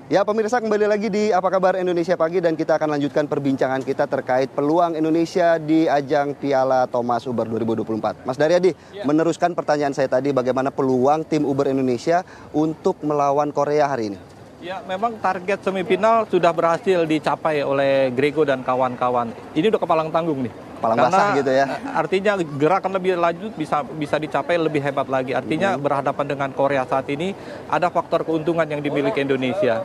Ya pemirsa, kembali lagi di Apa Kabar Indonesia Pagi dan kita akan lanjutkan perbincangan kita terkait peluang Indonesia di ajang Piala Thomas Uber 2024. Mas Daryadi, meneruskan pertanyaan saya tadi, bagaimana peluang tim Uber Indonesia untuk melawan Korea hari ini? Ya, memang target semifinal sudah berhasil dicapai oleh Grego dan kawan-kawan. Ini udah kepalang tanggung nih. Palang basah gitu ya. Artinya gerakan lebih lanjut bisa dicapai lebih hebat lagi. Artinya berhadapan dengan Korea saat ini ada faktor keuntungan yang dimiliki Indonesia.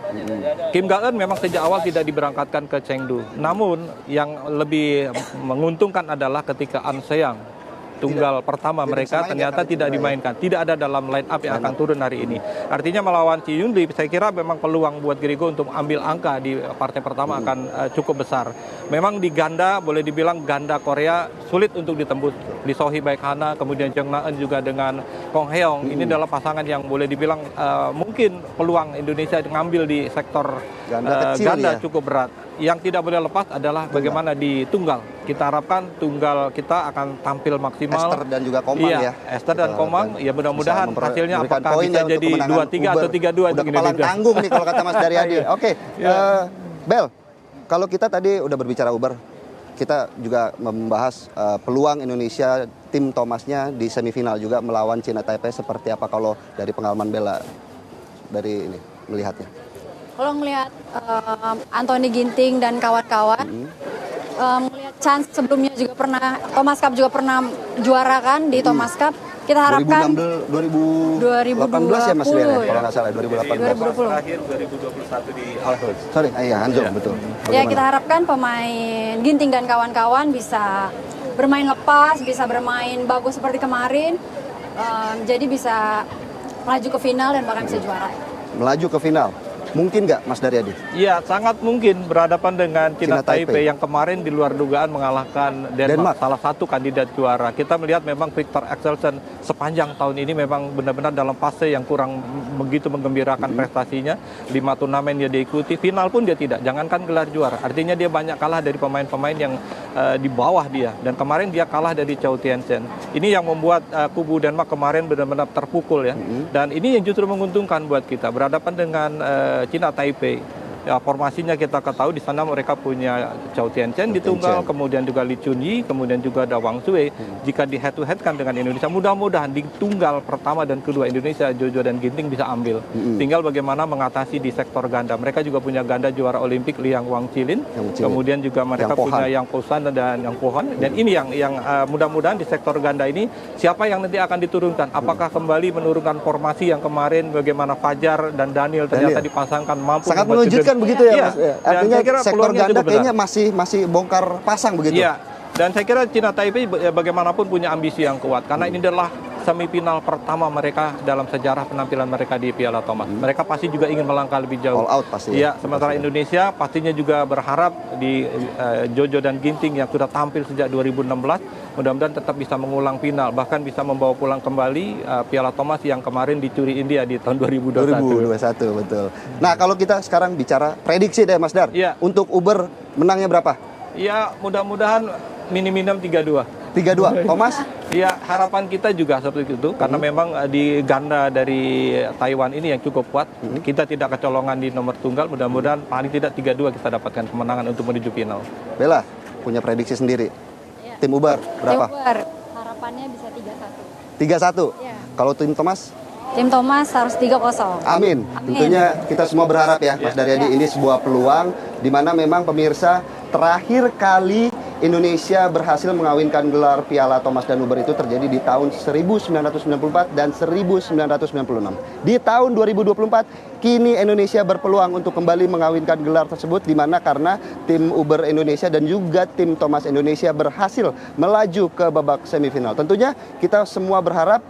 Kim Ga-eun memang sejak awal tidak diberangkatkan ke Chengdu. Namun yang lebih menguntungkan adalah ketika An Seang tunggal pertama mereka ternyata tidak dimainkan, tidak ada dalam line up yang akan turun hari ini. Artinya melawan Chi Yun-lee saya kira memang peluang buat Grego untuk ambil angka di partai pertama akan cukup besar. Memang di ganda boleh dibilang ganda Korea sulit untuk ditembus. Lee So-hee Baek-hana, kemudian Jung Na-eun juga dengan Kong Hae-yong. Ini adalah pasangan yang boleh dibilang mungkin peluang Indonesia ngambil di sektor ganda cukup berat. Yang tidak boleh lepas adalah bagaimana di tunggal. Kita harapkan tunggal kita akan tampil maksimal. Esther dan juga Komang ya. Esther dan Komang, ya mudah-mudahan hasilnya apakah bisa jadi 2-3 atau 3-2. Udah kepalang tanggung nih kalau kata Mas Daryadi. Oke, Bel, kalau kita tadi udah berbicara Uber, kita juga membahas peluang Indonesia, tim Thomasnya di semifinal juga melawan China Taipei. Seperti apa kalau dari pengalaman Bella dari ini melihatnya? Kalau melihat Anthony Ginting dan kawan-kawan, melihat chance sebelumnya juga pernah, Thomas Cup juga pernah juara kan di Thomas Cup. Kita harapkan 2018 ya Mas Bella, kalau nggak salah 2018. Terakhir 2021 di Alfred. Sorry, iya Hanzhong betul. Ya kita harapkan pemain Ginting dan kawan-kawan bisa bermain lepas, bisa bermain bagus seperti kemarin, jadi bisa melaju ke final dan bahkan bisa juara. Melaju ke final. Mungkin nggak Mas Daryadi? Iya, sangat mungkin berhadapan dengan China Taipei yang kemarin di luar dugaan mengalahkan Denmark, salah satu kandidat juara. Kita melihat memang Victor Axelsen sepanjang tahun ini memang benar-benar dalam fase yang kurang begitu menggembirakan prestasinya. 5 turnamen dia diikuti, final pun dia tidak, jangankan gelar juara. Artinya dia banyak kalah dari pemain-pemain yang di bawah dia. Dan kemarin dia kalah dari Chou Tien-chen. Ini yang membuat kubu Denmark kemarin benar-benar terpukul ya. Dan ini yang justru menguntungkan buat kita, berhadapan dengan China Taipei. Ya, formasinya kita ketahui di sana mereka punya Chou Tien-chen di tunggal, kemudian juga Lee Chun-yi, kemudian juga ada Wang Sui. Jika di head to head kan dengan Indonesia, mudah-mudahan di tunggal pertama dan kedua Indonesia Jojo dan Ginting bisa ambil. Tinggal bagaimana mengatasi di sektor ganda. Mereka juga punya ganda juara Olimpik Liang Wang Chilin, kemudian juga mereka punya Yang Posan dan Yang Pohon. Dan ini yang mudah-mudahan di sektor ganda ini siapa yang nanti akan diturunkan? Apakah kembali menurunkan formasi yang kemarin bagaimana Fajar dan Daniel ternyata dipasangkan mampu sangat mengejutkan begitu ya, Mas. Artinya sektor ganda kayaknya masih bongkar pasang begitu. Iya. Dan saya kira China Taipei bagaimanapun punya ambisi yang kuat karena ini adalah semifinal pertama mereka dalam sejarah penampilan mereka di Piala Thomas. Mereka pasti juga ingin melangkah lebih jauh. All out pasti. Iya, sementara Indonesia pastinya juga berharap di Jojo dan Ginting yang sudah tampil sejak 2016 mudah-mudahan tetap bisa mengulang final, bahkan bisa membawa pulang kembali Piala Thomas yang kemarin dicuri India di tahun 2021. Betul. Nah, kalau kita sekarang bicara prediksi deh Mas Dar. Iya. Untuk Uber menangnya berapa? Ya, mudah-mudahan minim 3-2. 3-2. Thomas? Ya, harapan kita juga seperti itu karena memang di ganda dari Taiwan ini yang cukup kuat. Kita tidak kecolongan di nomor tunggal, mudah-mudahan paling tidak 3-2 kita dapatkan kemenangan untuk menuju final. Bella punya prediksi sendiri. Ya. Tim Uber berapa? Tim Uber harapannya bisa 3-1. 3-1. Ya. Kalau tim Thomas? Tim Thomas harus 3-0. Amin. Tentunya kita semua berharap ya Mas Daryadi, ini sebuah peluang di mana memang pemirsa terakhir kali Indonesia berhasil mengawinkan gelar Piala Thomas dan Uber itu terjadi di tahun 1994 dan 1996. Di tahun 2024, kini Indonesia berpeluang untuk kembali mengawinkan gelar tersebut, di mana karena tim Uber Indonesia dan juga tim Thomas Indonesia berhasil melaju ke babak semifinal. Tentunya kita semua berharap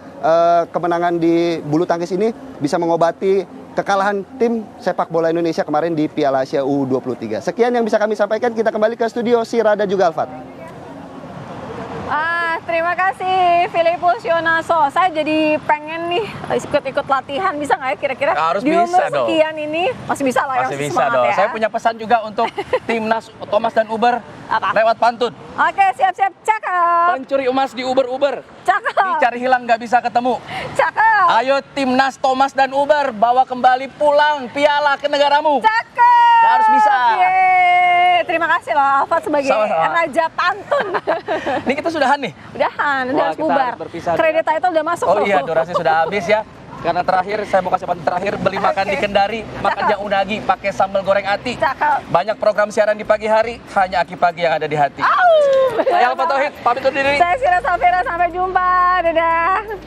kemenangan di bulu tangkis ini bisa mengobati kekalahan tim sepak bola Indonesia kemarin di Piala Asia U23. Sekian yang bisa kami sampaikan, kita kembali ke studio Sira dan juga Alfat. terima kasih Filipus Yonaso. Saya jadi pengen nih ikut-ikut latihan, bisa nggak ya kira-kira? Harus di bisa umur dong. sekian ini masih bisa lah ya, Masih bisa semangat dong. ya. Saya punya pesan juga untuk timnas Thomas dan Uber Apa? lewat pantun. Oke, siap-siap, cakep, Pencuri emas di Uber-Uber, cakep, dicari hilang nggak bisa ketemu. cakep, Ayo timnas Thomas dan Uber, bawa kembali pulang piala ke negaramu. cakep. Harus bisa. Yeay. Terima kasih loh Alfat sebagai Sama-sama. raja pantun. Ini kita sudahan nih. Udahan, udah Wah, harus kita bubar. harus berpisah. Kredit title udah masuk Oh loh. iya, durasi sudah habis ya. Karena terakhir, saya mau kasih pantun terakhir, beli makan di Kendari, makan Cakep. yang unagi, pakai sambal goreng ati. Cakep. Banyak program siaran di pagi hari, hanya Aki Pagi yang ada di hati. Au. Saya Alfa Tauhid, pamit undur diri. Saya Sira Safira, sampai jumpa. Dadah.